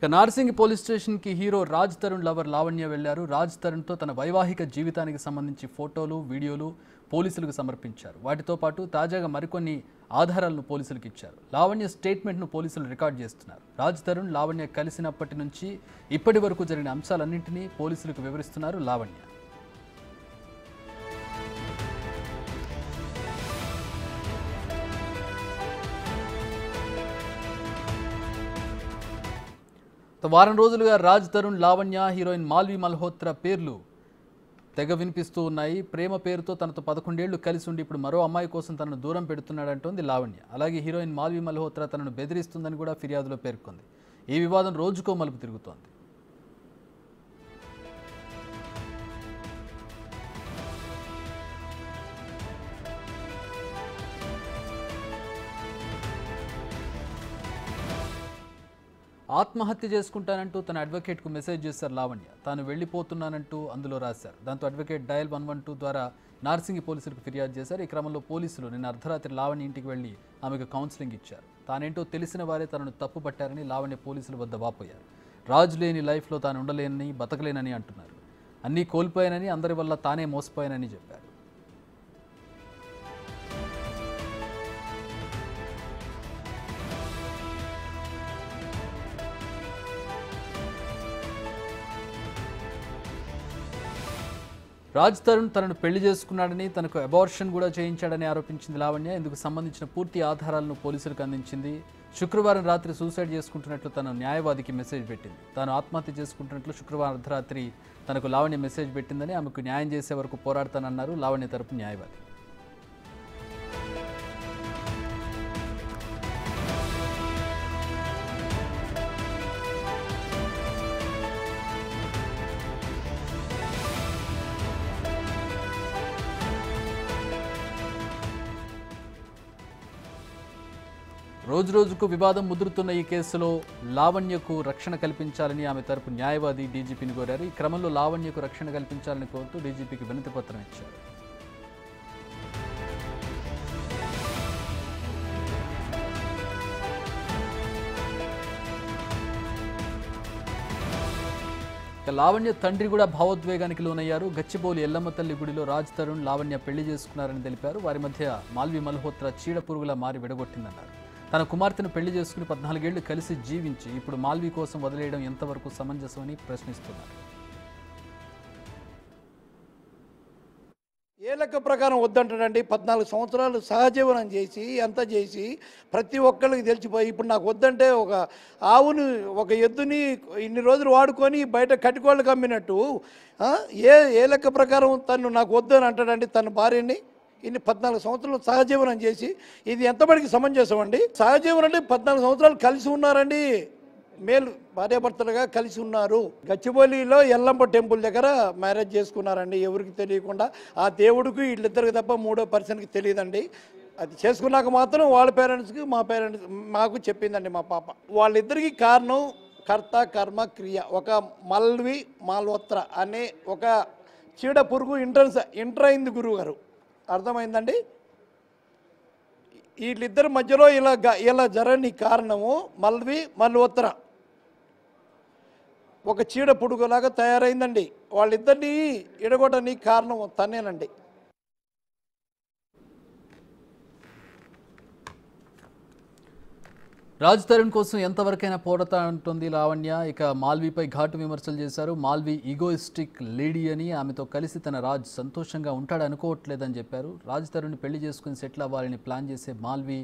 Narsingi police station కి hero Raj Tarun lover Lavanya వెళ్లారు. రాజ్ తరుణ్ తో తన వైవాహిక జీవితానికి సంబంధించి ఫోటోలు, వీడియోలు పోలీసులకు సమర్పించారు. వాటితో పాటు తాజాగా మరికొన్ని ఆధారాలను పోలీసులకు ఇచ్చారు. లావణ్య స్టేట్మెంట్ ను పోలీసులు రికార్డ్ చేస్తున్నారు. రాజ్ తరుణ్ లావణ్య కలిసినప్పటి నుంచి ఇప్పటి వరకు జరిగిన అంశాలన్నింటినీ పోలీసులకు వివరిస్తున్నారు లావణ్య. వారం రోజులుగా రాజ్ తరుణ్, లావణ్య, హీరోయిన్ మాల్వి మల్హోత్రా పేర్లు తెగ వినిపిస్తూ ఉన్నాయి. ప్రేమ పేరుతో తనతో 11 ఏళ్లు కలిసి ఉండి ఇప్పుడు మరో అమ్మాయి కోసం తనను దూరం పెడుతున్నాడంటోంది లావణ్య. అలాగే హీరోయిన్ మాల్వి మల్హోత్రా తనను బెదిరిస్తుందని కూడా ఫిర్యాదులో పేర్కొంది. ఈ వివాదం రోజుకో మలుపు తిరుగుతోంది. ఆత్మహత్య చేసుకుంటానంటూ తన అడ్వకేట్కు మెసేజ్ చేశారు లావణ్య. తాను వెళ్లిపోతున్నానంటూ అందులో రాశారు. దాంతో అడ్వకేట్ డయల్ 112 ద్వారా నార్సింగి పోలీసులకు ఫిర్యాదు చేశారు. ఈ క్రమంలో పోలీసులు నిన్న అర్ధరాత్రి లావణ్య ఇంటికి వెళ్లి ఆమెకు కౌన్సిలింగ్ ఇచ్చారు. తానేంటో తెలిసిన వారే తనను తప్పుపట్టారని లావణ్య పోలీసుల వద్ద వాపోయారు. రాజు లేని లైఫ్లో తాను ఉండలేనని, బతకలేనని అంటున్నారు. అన్నీ కోల్పోయానని, అందరి వల్ల తానే మోసపోయానని చెప్పారు. రాజ్ తరుణ్ తనను పెళ్లి చేసుకున్నాడని, తనకు అబార్షన్ కూడా చేయించాడని ఆరోపించింది లావణ్య. ఇందుకు సంబంధించిన పూర్తి ఆధారాలను పోలీసులకు అందించింది. శుక్రవారం రాత్రి సూసైడ్ చేసుకుంటున్నట్లు తన న్యాయవాదికి మెసేజ్ పెట్టింది. తాను ఆత్మహత్య చేసుకుంటున్నట్లు శుక్రవారం అర్ధరాత్రి తనకు లావణ్య మెసేజ్ పెట్టిందని, ఆమెకు న్యాయం చేసే వరకు పోరాడతానన్నారు లావణ్య తరపు న్యాయవాది. రోజుకు వివాదం ముదురుతున్న ఈ కేసులో లావణ్యకు రక్షణ కల్పించాలని ఆమె తరపు న్యాయవాది డీజీపీని కోరారు. ఈ క్రమంలో లావణ్యకు రక్షణ కల్పించాలని కోరుతూ డీజీపీకి వినతి పత్రం ఇచ్చారు. లావణ్య తండ్రి కూడా భావోద్వేగానికి లోనయ్యారు. గచ్చిబౌలి ఎల్లమ్మ తల్లి గుడిలో రాజ్ తరుణ్, లావణ్య పెళ్లి చేసుకున్నారని తెలిపారు. వారి మధ్య మాల్వి మల్హోత్రా చీడ పురుగులా మారి విడగొట్టిందన్నారు. తన కుమార్తెను పెళ్లి చేసుకుని 14 ఏళ్లు కలిసి జీవించి ఇప్పుడు మాల్వి కోసం వదిలేయడం ఎంతవరకు సమంజసమని ప్రశ్నిస్తున్నారు. ఏ లెక్క ప్రకారం వద్దంటాడండి? 14 సంవత్సరాలు సహజీవనం చేసి అంతా చేసి ప్రతి ఒక్కరికి తెలిసిపోయి ఇప్పుడు నాకు వద్దంటే ఒక ఆవుని, ఒక ఎద్దుని ఇన్ని రోజులు వాడుకొని బయట కట్టుకోళ్ళకి అమ్మినట్టు ఏ లెక్క ప్రకారం తను నాకు వద్దు అని అంటాడండి? తన భార్యని ఇన్ని 14 సంవత్సరాలు సహజీవనం చేసి ఇది ఎంతబడికి సమంజసం అండి? సహజీవనం అంటే 14 సంవత్సరాలు కలిసి ఉన్నారండి, మేలు భార్యాభర్తలుగా కలిసి ఉన్నారు. గచ్చిబౌలిలో ఎల్లంప టెంపుల్ దగ్గర మ్యారేజ్ చేసుకున్నారండి, ఎవరికి తెలియకుండా. ఆ దేవుడికి వీళ్ళిద్దరికి తప్ప మూడో పర్సన్కి తెలియదండి. అది చేసుకున్నాక మాత్రం వాళ్ళ పేరెంట్స్కి మాకు చెప్పిందండి మా పాప. వాళ్ళిద్దరికి కారణం కర్త కర్మ క్రియ. ఒక మాల్వి మల్హోత్రా అనే ఒక చీడ పురుగు ఎంటర్ అయింది గురువు గారు. అర్థమైందండి? వీళ్ళిద్దరి మధ్యలో ఇలా జరగని కారణము మాల్వి మల్హోత్రా ఒక చీడ పురుగులాగా తయారైందండి. వాళ్ళిద్దరినీ ఎడగొట్టని కారణం తనేనండి. రాజ్ తరుణ్ కోసం ఎంతవరకైనా పోరాటం అంటుంది లావణ్య. ఇక మాల్వీపై ఘాటు విమర్శలు చేశారు. మాల్వి ఈగోయిస్టిక్ లేడీ అని, ఆమెతో కలిసి తన రాజ్ సంతోషంగా ఉంటాడు అనుకోవట్లేదని చెప్పారు. రాజ్ తరుణ్ని పెళ్లి చేసుకుని సెటిల్ అవ్వాలని ప్లాన్ చేసే మాల్వి